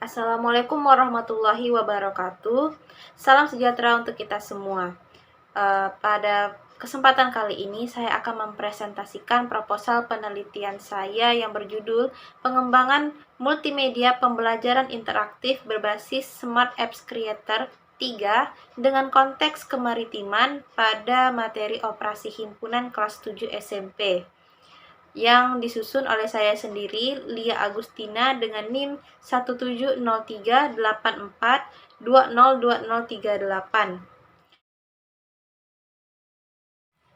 Assalamualaikum warahmatullahi wabarakatuh. Salam sejahtera untuk kita semua. Pada kesempatan kali ini saya akan mempresentasikan proposal penelitian saya yang berjudul Pengembangan Multimedia Pembelajaran Interaktif Berbasis Smart Apps Creator 3 dengan konteks kemaritiman pada materi operasi himpunan kelas 7 SMP yang disusun oleh saya sendiri, Lia Agustina, dengan NIM 1703842020038.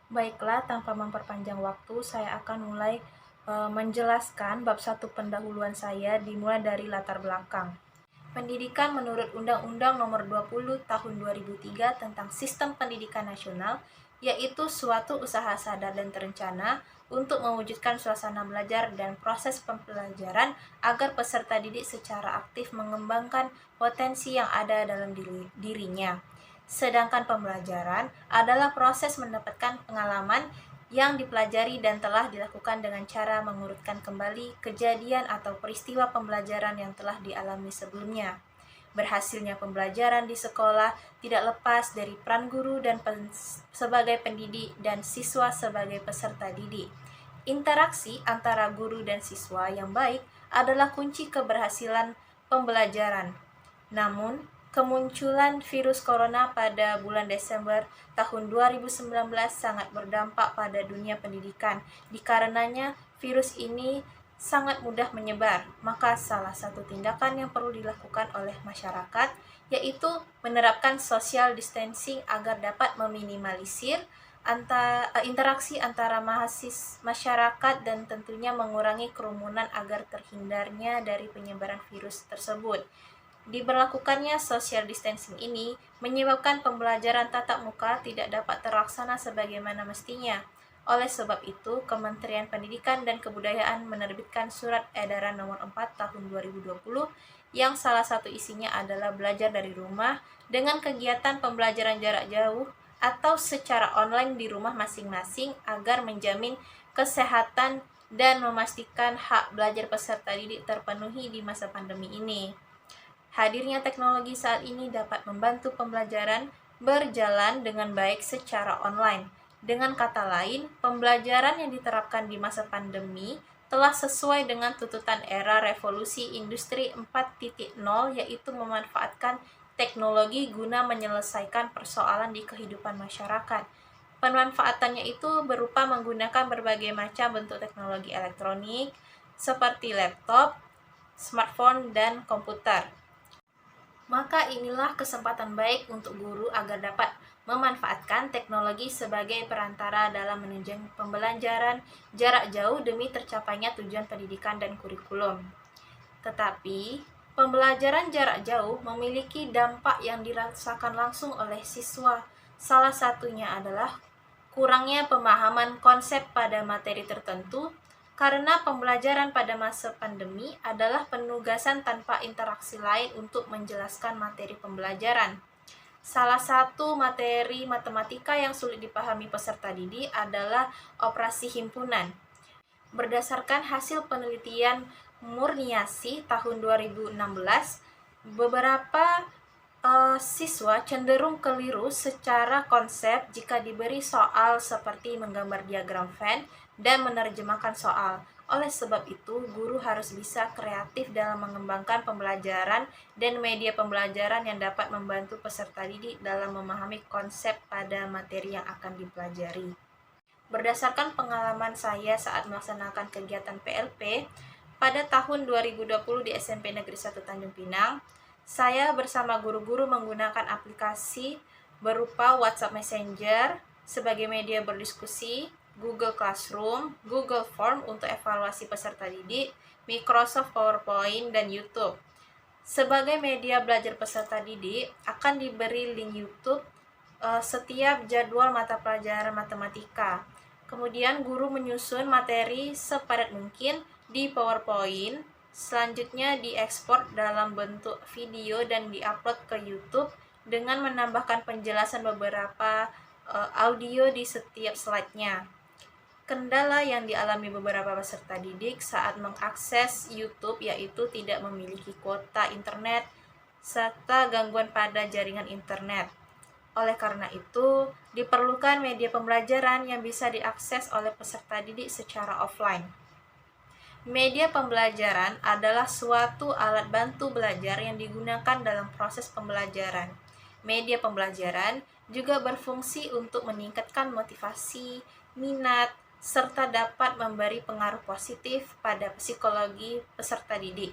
Baiklah, tanpa memperpanjang waktu, saya akan mulai menjelaskan bab 1 pendahuluan saya, dimulai dari latar belakang. Pendidikan menurut Undang-Undang Nomor 20 Tahun 2003 tentang Sistem Pendidikan Nasional, yaitu suatu usaha sadar dan terencana untuk mewujudkan suasana belajar dan proses pembelajaran agar peserta didik secara aktif mengembangkan potensi yang ada dalam dirinya. Sedangkan pembelajaran adalah proses mendapatkan pengalaman yang dipelajari dan telah dilakukan dengan cara mengurutkan kembali kejadian atau peristiwa pembelajaran yang telah dialami sebelumnya. Berhasilnya pembelajaran di sekolah tidak lepas dari peran guru dan sebagai pendidik dan siswa sebagai peserta didik. Interaksi antara guru dan siswa yang baik adalah kunci keberhasilan pembelajaran. Namun, kemunculan virus corona pada bulan Desember tahun 2019 sangat berdampak pada dunia pendidikan. Dikarenanya, virus ini sangat mudah menyebar. Maka salah satu tindakan yang perlu dilakukan oleh masyarakat yaitu menerapkan social distancing agar dapat meminimalisir interaksi antara masyarakat dan tentunya mengurangi kerumunan agar terhindarnya dari penyebaran virus tersebut. Diberlakukannya social distancing ini menyebabkan pembelajaran tatap muka tidak dapat terlaksana sebagaimana mestinya. Oleh sebab itu, Kementerian Pendidikan dan Kebudayaan menerbitkan Surat Edaran Nomor 4 Tahun 2020 yang salah satu isinya adalah belajar dari rumah dengan kegiatan pembelajaran jarak jauh atau secara online di rumah masing-masing agar menjamin kesehatan dan memastikan hak belajar peserta didik terpenuhi di masa pandemi ini. Hadirnya teknologi saat ini dapat membantu pembelajaran berjalan dengan baik secara online. Dengan kata lain, pembelajaran yang diterapkan di masa pandemi telah sesuai dengan tuntutan era revolusi industri 4.0, yaitu memanfaatkan teknologi guna menyelesaikan persoalan di kehidupan masyarakat. Pemanfaatannya itu berupa menggunakan berbagai macam bentuk teknologi elektronik seperti laptop, smartphone, dan komputer. Maka inilah kesempatan baik untuk guru agar dapat memanfaatkan teknologi sebagai perantara dalam menunjang pembelajaran jarak jauh demi tercapainya tujuan pendidikan dan kurikulum. Tetapi, pembelajaran jarak jauh memiliki dampak yang dirasakan langsung oleh siswa. Salah satunya adalah kurangnya pemahaman konsep pada materi tertentu, karena pembelajaran pada masa pandemi adalah penugasan tanpa interaksi lain untuk menjelaskan materi pembelajaran. Salah satu materi matematika yang sulit dipahami peserta didik adalah operasi himpunan. Berdasarkan hasil penelitian Murniasi tahun 2016, beberapa siswa cenderung keliru secara konsep jika diberi soal seperti menggambar diagram Venn dan menerjemahkan soal. Oleh sebab itu, guru harus bisa kreatif dalam mengembangkan pembelajaran dan media pembelajaran yang dapat membantu peserta didik dalam memahami konsep pada materi yang akan dipelajari. Berdasarkan pengalaman saya saat melaksanakan kegiatan PLP pada tahun 2020 di SMP Negeri 1 Tanjung Pinang, saya bersama guru-guru menggunakan aplikasi berupa WhatsApp Messenger sebagai media berdiskusi, Google Classroom, Google Form untuk evaluasi peserta didik, Microsoft PowerPoint, dan YouTube. Sebagai media belajar peserta didik, akan diberi link YouTube setiap jadwal mata pelajaran matematika. Kemudian guru menyusun materi sepadat mungkin di PowerPoint, selanjutnya diekspor dalam bentuk video dan diupload ke YouTube dengan menambahkan penjelasan beberapa audio di setiap slide-nya. Kendala yang dialami beberapa peserta didik saat mengakses YouTube yaitu tidak memiliki kuota internet serta gangguan pada jaringan internet. Oleh karena itu, diperlukan media pembelajaran yang bisa diakses oleh peserta didik secara offline. Media pembelajaran adalah suatu alat bantu belajar yang digunakan dalam proses pembelajaran. Media pembelajaran juga berfungsi untuk meningkatkan motivasi, minat, serta dapat memberi pengaruh positif pada psikologi peserta didik.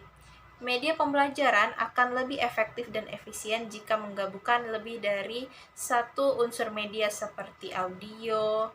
Media pembelajaran akan lebih efektif dan efisien jika menggabungkan lebih dari satu unsur media seperti audio,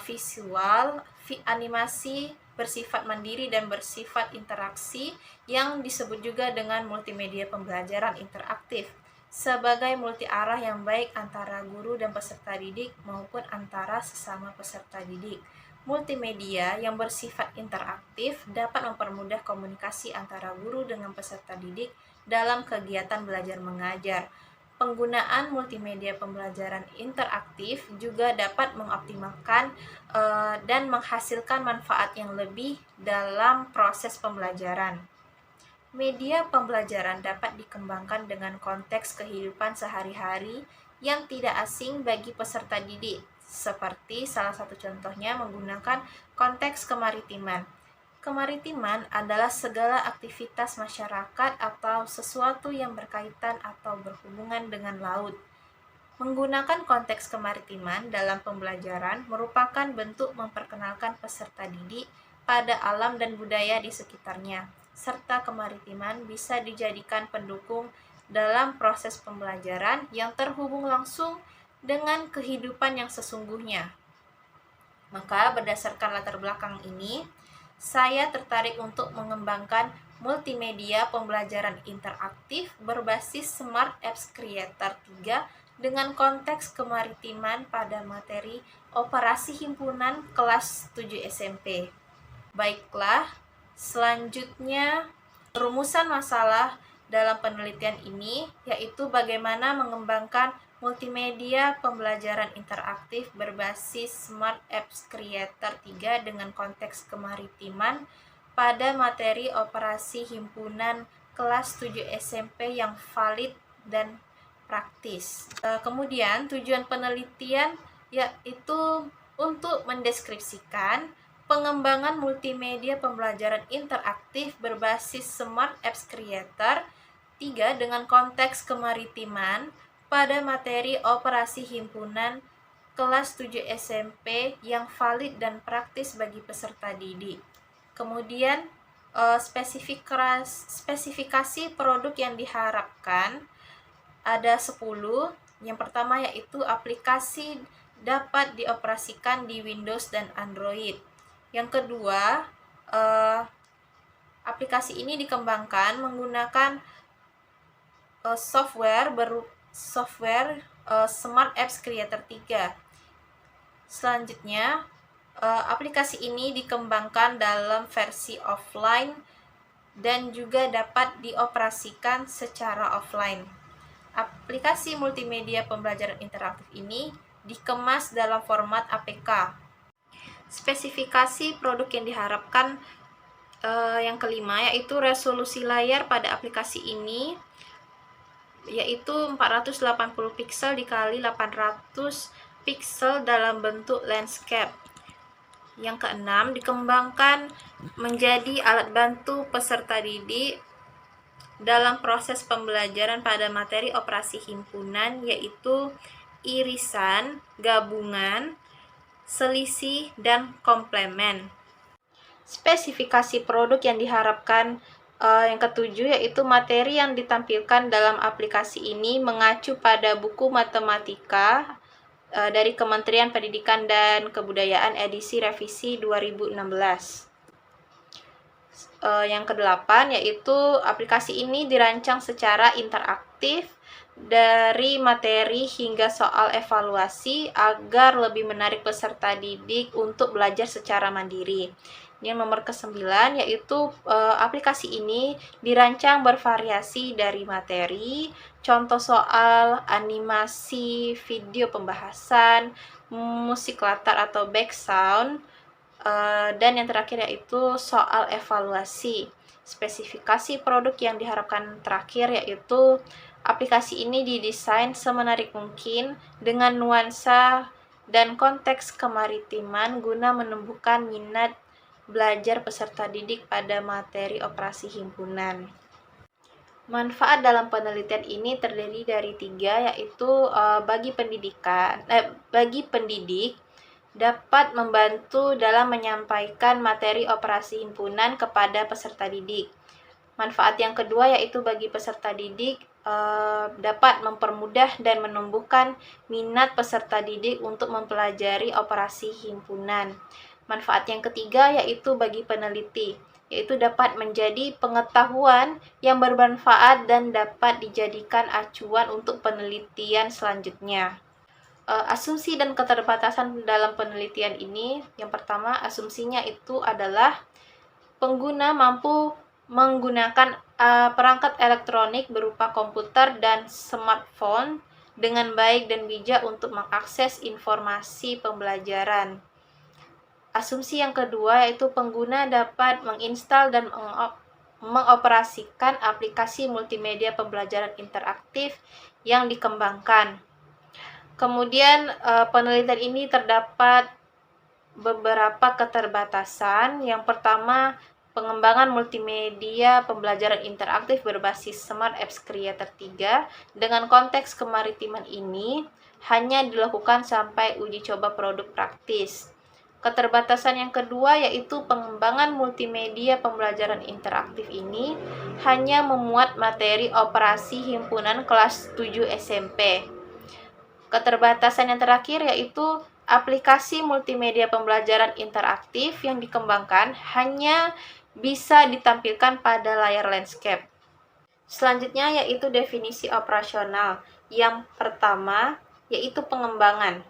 visual, animasi, bersifat mandiri dan bersifat interaksi yang disebut juga dengan multimedia pembelajaran interaktif sebagai multi arah yang baik antara guru dan peserta didik maupun antara sesama peserta didik. Multimedia yang bersifat interaktif dapat mempermudah komunikasi antara guru dengan peserta didik dalam kegiatan belajar mengajar. Penggunaan multimedia pembelajaran interaktif juga dapat mengoptimalkan dan menghasilkan manfaat yang lebih dalam proses pembelajaran. Media pembelajaran dapat dikembangkan dengan konteks kehidupan sehari-hari yang tidak asing bagi peserta didik, seperti salah satu contohnya menggunakan konteks kemaritiman. Kemaritiman adalah segala aktivitas masyarakat atau sesuatu yang berkaitan atau berhubungan dengan laut. Menggunakan konteks kemaritiman dalam pembelajaran merupakan bentuk memperkenalkan peserta didik pada alam dan budaya di sekitarnya, serta kemaritiman bisa dijadikan pendukung dalam proses pembelajaran yang terhubung langsung dengan kehidupan yang sesungguhnya. Maka berdasarkan latar belakang ini, saya tertarik untuk mengembangkan multimedia pembelajaran interaktif berbasis Smart Apps Creator 3 dengan konteks kemaritiman pada materi operasi himpunan kelas 7 SMP. Baiklah, selanjutnya rumusan masalah dalam penelitian ini yaitu bagaimana mengembangkan multimedia pembelajaran interaktif berbasis Smart Apps Creator 3 dengan konteks kemaritiman pada materi operasi himpunan kelas 7 SMP yang valid dan praktis. Kemudian tujuan penelitian yaitu untuk mendeskripsikan pengembangan multimedia pembelajaran interaktif berbasis Smart Apps Creator 3 dengan konteks kemaritiman pada materi operasi himpunan kelas 7 SMP yang valid dan praktis bagi peserta didik. Kemudian spesifikasi produk yang diharapkan ada 10. Yang pertama yaitu aplikasi dapat dioperasikan di Windows dan Android. Yang kedua, aplikasi ini dikembangkan menggunakan software Smart Apps Creator 3. Selanjutnya, aplikasi ini dikembangkan dalam versi offline dan juga dapat dioperasikan secara offline. Aplikasi multimedia pembelajaran interaktif ini dikemas dalam format APK. Spesifikasi produk yang diharapkan yang kelima yaitu resolusi layar pada aplikasi ini yaitu 480 pixel dikali 800 pixel dalam bentuk landscape. Yang keenam, dikembangkan menjadi alat bantu peserta didik dalam proses pembelajaran pada materi operasi himpunan yaitu irisan, gabungan, selisih, dan komplement. Spesifikasi produk yang diharapkan yang ketujuh yaitu materi yang ditampilkan dalam aplikasi ini mengacu pada buku matematika dari Kementerian Pendidikan dan Kebudayaan edisi revisi 2016. Yang kedelapan yaitu aplikasi ini dirancang secara interaktif dari materi hingga soal evaluasi agar lebih menarik peserta didik untuk belajar secara mandiri. Yang nomor ke-9 yaitu aplikasi ini dirancang bervariasi dari materi, contoh soal, animasi, video pembahasan, musik latar atau background, Dan yang terakhir yaitu soal evaluasi. Spesifikasi produk yang diharapkan terakhir yaitu aplikasi ini didesain semenarik mungkin dengan nuansa dan konteks kemaritiman guna menumbuhkan minat belajar peserta didik pada materi operasi himpunan. Manfaat dalam penelitian ini terdiri dari 3, yaitu bagi pendidik dapat membantu dalam menyampaikan materi operasi himpunan kepada peserta didik. Manfaat yang kedua yaitu bagi peserta didik dapat mempermudah dan menumbuhkan minat peserta didik untuk mempelajari operasi himpunan. Manfaat yang ketiga yaitu bagi peneliti, yaitu dapat menjadi pengetahuan yang bermanfaat dan dapat dijadikan acuan untuk penelitian selanjutnya. Asumsi dan keterbatasan dalam penelitian ini, yang pertama asumsinya itu adalah pengguna mampu menggunakan perangkat elektronik berupa komputer dan smartphone dengan baik dan bijak untuk mengakses informasi pembelajaran. Asumsi yang kedua yaitu pengguna dapat menginstal dan mengoperasikan aplikasi multimedia pembelajaran interaktif yang dikembangkan. Kemudian penelitian ini terdapat beberapa keterbatasan. Yang pertama, pengembangan multimedia pembelajaran interaktif berbasis Smart Apps Creator 3 dengan konteks kemaritiman ini hanya dilakukan sampai uji coba produk praktis. Keterbatasan yang kedua yaitu pengembangan multimedia pembelajaran interaktif ini hanya memuat materi operasi himpunan kelas 7 SMP. Keterbatasan yang terakhir yaitu aplikasi multimedia pembelajaran interaktif yang dikembangkan hanya bisa ditampilkan pada layar landscape. Selanjutnya yaitu definisi operasional. Yang pertama yaitu pengembangan.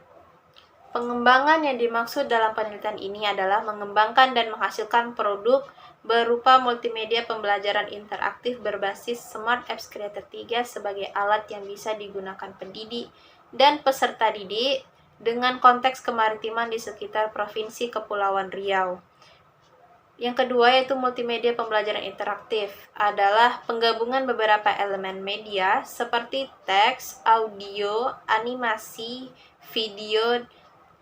Pengembangan yang dimaksud dalam penelitian ini adalah mengembangkan dan menghasilkan produk berupa multimedia pembelajaran interaktif berbasis Smart Apps Creator 3 sebagai alat yang bisa digunakan pendidik dan peserta didik dengan konteks kemaritiman di sekitar Provinsi Kepulauan Riau. Yang kedua yaitu multimedia pembelajaran interaktif adalah penggabungan beberapa elemen media seperti teks, audio, animasi, video,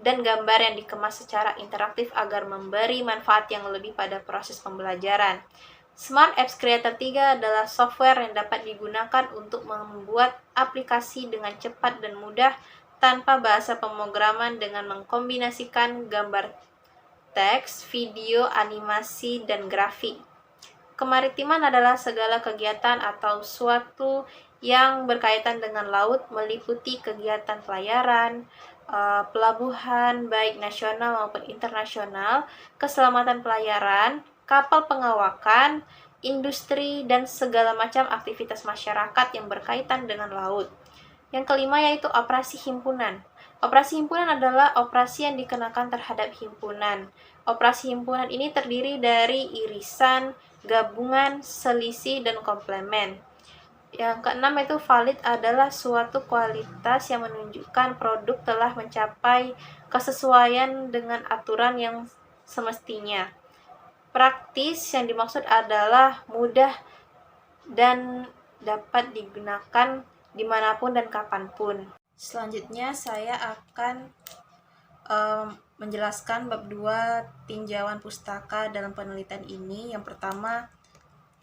dan gambar yang dikemas secara interaktif agar memberi manfaat yang lebih pada proses pembelajaran. Smart Apps Creator 3 adalah software yang dapat digunakan untuk membuat aplikasi dengan cepat dan mudah tanpa bahasa pemrograman dengan mengkombinasikan gambar teks, video, animasi, dan grafik. Kemaritiman adalah segala kegiatan atau suatu yang berkaitan dengan laut meliputi kegiatan pelayaran, pelabuhan baik nasional maupun internasional, keselamatan pelayaran, kapal pengawakan, industri, dan segala macam aktivitas masyarakat yang berkaitan dengan laut. Yang kelima yaitu operasi himpunan. Operasi himpunan adalah operasi yang dikenakan terhadap himpunan. Operasi himpunan ini terdiri dari irisan, gabungan, selisih, dan komplement. Yang keenam itu valid adalah suatu kualitas yang menunjukkan produk telah mencapai kesesuaian dengan aturan yang semestinya. Praktis yang dimaksud adalah mudah dan dapat digunakan dimanapun dan kapanpun. Selanjutnya saya akan menjelaskan bab 2 tinjauan pustaka dalam penelitian ini. Yang pertama,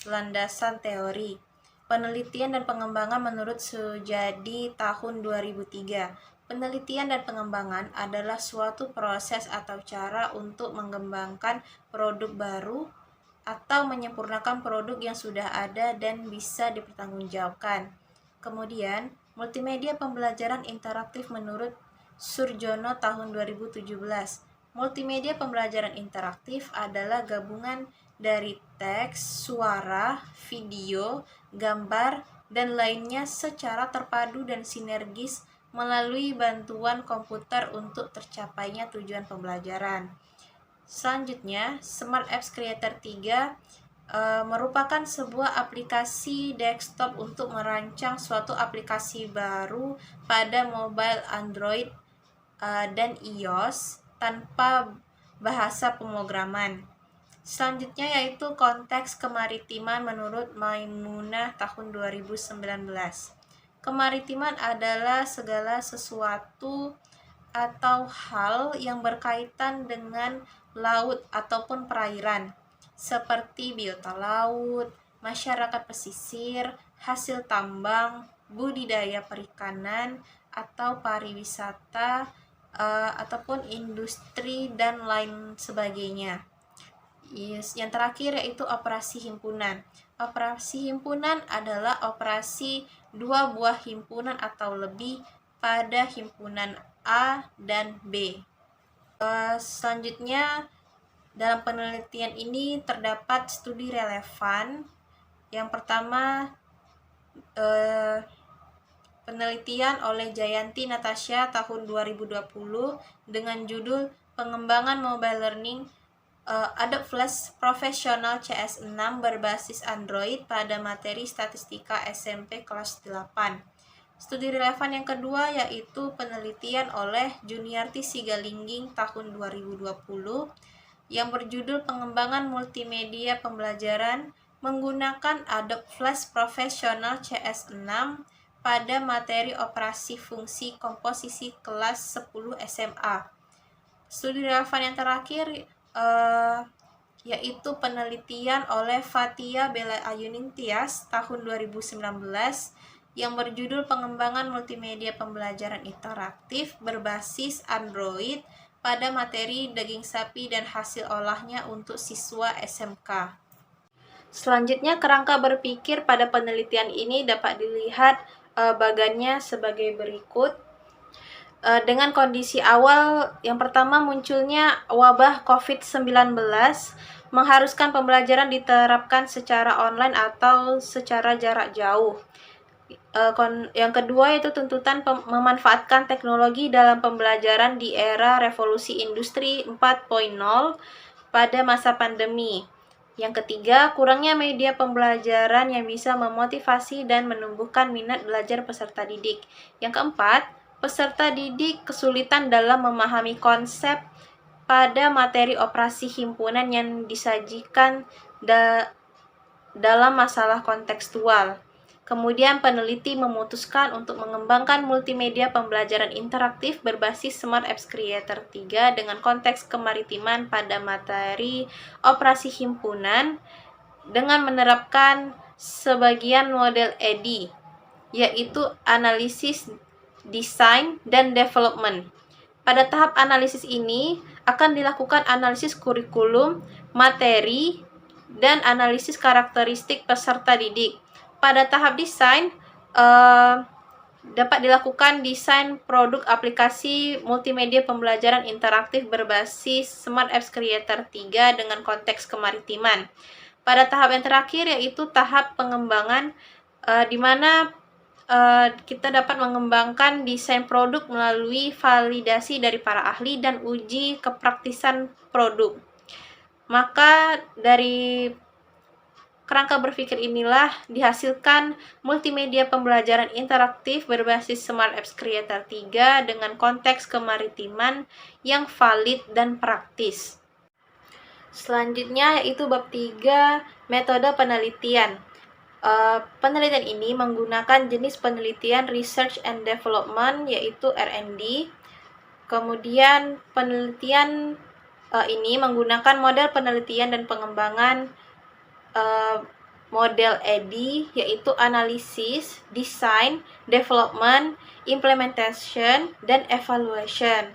landasan teori. Penelitian dan pengembangan menurut Sujadi tahun 2003. Penelitian dan pengembangan adalah suatu proses atau cara untuk mengembangkan produk baru atau menyempurnakan produk yang sudah ada dan bisa dipertanggungjawabkan. Kemudian, multimedia pembelajaran interaktif menurut Surjono tahun 2017. Multimedia pembelajaran interaktif adalah gabungan dari teks, suara, video, gambar, dan lainnya secara terpadu dan sinergis melalui bantuan komputer untuk tercapainya tujuan pembelajaran. Selanjutnya, Smart Apps Creator 3 merupakan sebuah aplikasi desktop untuk merancang suatu aplikasi baru pada mobile Android dan iOS tanpa bahasa pemrograman. Selanjutnya yaitu konteks kemaritiman menurut Maimunah tahun 2019. Kemaritiman adalah segala sesuatu atau hal yang berkaitan dengan laut ataupun perairan, seperti biota laut, masyarakat pesisir, hasil tambang, budidaya perikanan, atau pariwisata, ataupun industri, dan lain sebagainya. Yang terakhir yaitu operasi himpunan. Operasi himpunan adalah operasi dua buah himpunan atau lebih pada himpunan A dan B. Selanjutnya, dalam penelitian ini terdapat studi relevan. Yang pertama, penelitian oleh Jayanti Natasha tahun 2020 dengan judul Pengembangan Mobile Learning Adobe Flash Professional CS6 berbasis Android pada materi statistika SMP kelas 8. Studi relevan yang kedua yaitu penelitian oleh Juniarti Sigalingging tahun 2020 yang berjudul Pengembangan Multimedia Pembelajaran menggunakan Adobe Flash Professional CS6 pada materi operasi fungsi komposisi kelas 10 SMA. Studi relevan yang terakhir yaitu penelitian oleh Fatia Bella Ayuningsih tahun 2019 yang berjudul Pengembangan Multimedia Pembelajaran Interaktif berbasis Android pada materi daging sapi dan hasil olahnya untuk siswa SMK. Selanjutnya, kerangka berpikir pada penelitian ini dapat dilihat bagannya sebagai berikut. Dengan kondisi awal, yang pertama munculnya wabah COVID-19 mengharuskan pembelajaran diterapkan secara online atau secara jarak jauh. Yang kedua yaitu tuntutan memanfaatkan teknologi dalam pembelajaran di era revolusi industri 4.0 pada masa pandemi. Yang ketiga, kurangnya media pembelajaran yang bisa memotivasi dan menumbuhkan minat belajar peserta didik. Yang keempat, peserta didik kesulitan dalam memahami konsep pada materi operasi himpunan yang disajikan dalam masalah kontekstual. Kemudian peneliti memutuskan untuk mengembangkan multimedia pembelajaran interaktif berbasis Smart Apps Creator 3 dengan konteks kemaritiman pada materi operasi himpunan dengan menerapkan sebagian model EDI, yaitu analisis, desain, dan development. Pada tahap analisis ini akan dilakukan analisis kurikulum, materi, dan analisis karakteristik peserta didik. Pada tahap desain, dapat dilakukan desain produk aplikasi multimedia pembelajaran interaktif berbasis Smart Apps Creator 3 dengan konteks kemaritiman. Pada tahap yang terakhir yaitu tahap pengembangan, di mana kita dapat mengembangkan desain produk melalui validasi dari para ahli dan uji kepraktisan produk. Maka dari kerangka berpikir inilah dihasilkan multimedia pembelajaran interaktif berbasis Smart Apps Creator 3 dengan konteks kemaritiman yang valid dan praktis. Selanjutnya yaitu bab 3, metode penelitian. Penelitian ini menggunakan jenis penelitian Research and Development yaitu R&D. Kemudian penelitian ini menggunakan model penelitian dan pengembangan model EDI yaitu analisis, design, development, implementation, dan evaluation.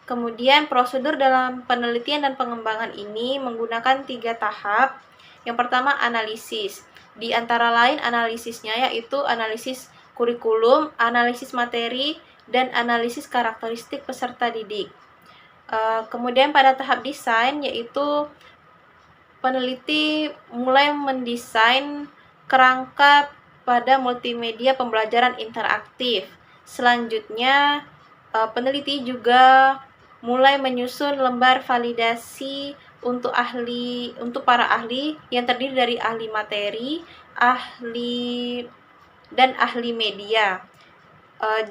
Kemudian prosedur dalam penelitian dan pengembangan ini menggunakan 3 tahap. Yang pertama analisis. Di antara lain analisisnya yaitu analisis kurikulum, analisis materi, dan analisis karakteristik peserta didik. Kemudian pada tahap desain yaitu peneliti mulai mendesain kerangka pada multimedia pembelajaran interaktif. Selanjutnya, peneliti juga mulai menyusun lembar validasi untuk para ahli yang terdiri dari ahli materi, ahli media.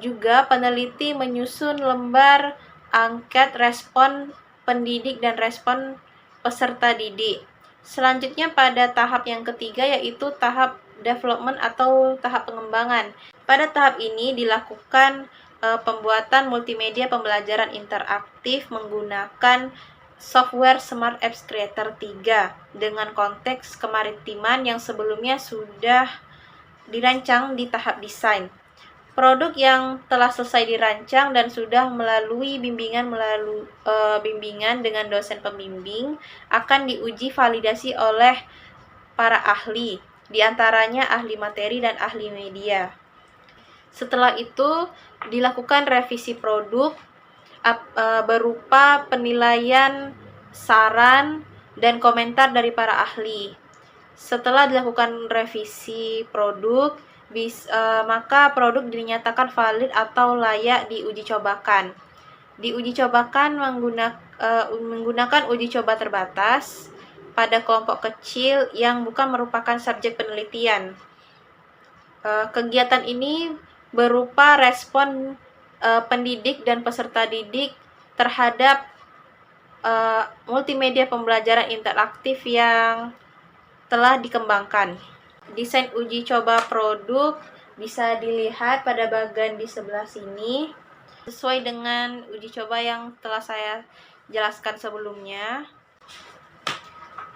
Juga peneliti menyusun lembar angket respon pendidik dan respon peserta didik. Selanjutnya pada tahap yang ketiga yaitu tahap development atau tahap pengembangan. Pada tahap ini dilakukan pembuatan multimedia pembelajaran interaktif menggunakan software Smart Apps Creator 3 dengan konteks kemaritiman yang sebelumnya sudah dirancang di tahap desain. Produk yang telah selesai dirancang dan sudah melalui bimbingan dengan dosen pembimbing akan diuji validasi oleh para ahli, diantaranya ahli materi dan ahli media. Setelah itu dilakukan revisi produk berupa penilaian, saran, dan komentar dari para ahli. Setelah dilakukan revisi produk, maka produk dinyatakan valid atau layak diuji cobakan. Diuji cobakan menggunakan uji coba terbatas pada kelompok kecil yang bukan merupakan subjek penelitian. Kegiatan ini berupa respon pendidik dan peserta didik terhadap multimedia pembelajaran interaktif yang telah dikembangkan. Desain uji coba produk bisa dilihat pada bagian di sebelah sini, sesuai dengan uji coba yang telah saya jelaskan sebelumnya.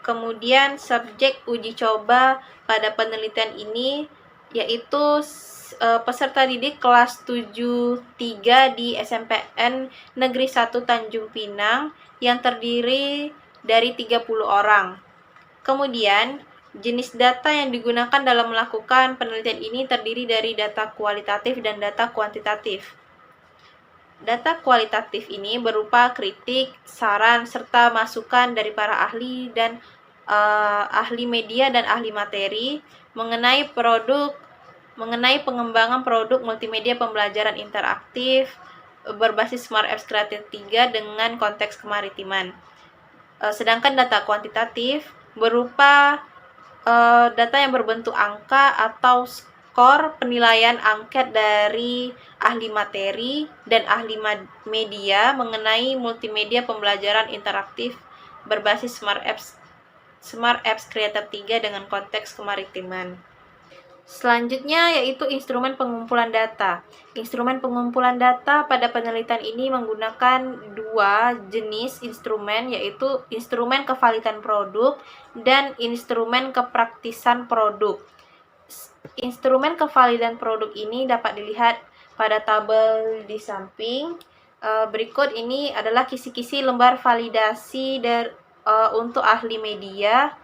Kemudian subjek uji coba pada penelitian ini yaitu peserta didik kelas 7-3 di SMPN Negeri 1 Tanjung Pinang yang terdiri dari 30 orang. Kemudian, jenis data yang digunakan dalam melakukan penelitian ini terdiri dari data kualitatif dan data kuantitatif. Data kualitatif ini berupa kritik, saran, serta masukan dari para ahli dan ahli media dan ahli materi mengenai pengembangan produk multimedia pembelajaran interaktif berbasis Smart Apps Creator 3 dengan konteks kemaritiman. Sedangkan data kuantitatif berupa data yang berbentuk angka atau skor penilaian angket dari ahli materi dan ahli media mengenai multimedia pembelajaran interaktif berbasis Smart Apps Creator 3 dengan konteks kemaritiman. Selanjutnya yaitu instrumen pengumpulan data. Instrumen pengumpulan data pada penelitian ini menggunakan dua jenis instrumen, yaitu instrumen kevalidan produk dan instrumen kepraktisan produk. Instrumen kevalidan produk ini dapat dilihat pada tabel di samping. Berikut ini adalah kisi-kisi lembar validasi untuk ahli media.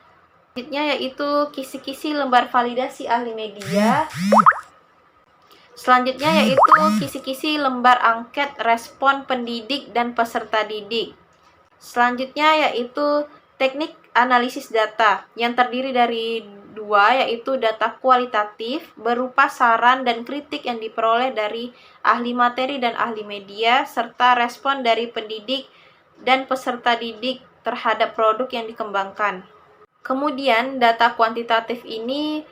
Selanjutnya yaitu kisi-kisi lembar validasi ahli media. Selanjutnya yaitu kisi-kisi lembar angket respon pendidik dan peserta didik. Selanjutnya yaitu teknik analisis data yang terdiri dari dua, yaitu data kualitatif berupa saran dan kritik yang diperoleh dari ahli materi dan ahli media, serta respon dari pendidik dan peserta didik terhadap produk yang dikembangkan. Kemudian data kuantitatif ini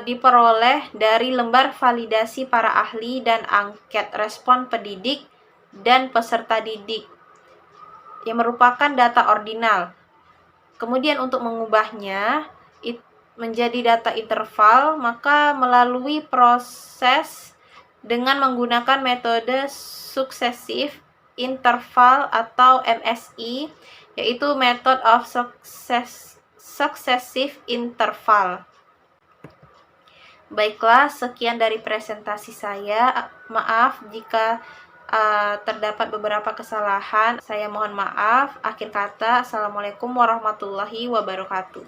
diperoleh dari lembar validasi para ahli dan angket respon pendidik dan peserta didik yang merupakan data ordinal. Kemudian untuk mengubahnya menjadi data interval, maka melalui proses dengan menggunakan metode successive interval atau MSI, yaitu method of successive interval. Baiklah, sekian dari presentasi saya. Maaf jika terdapat beberapa kesalahan. Saya mohon maaf. Akhir kata, Assalamualaikum warahmatullahi wabarakatuh.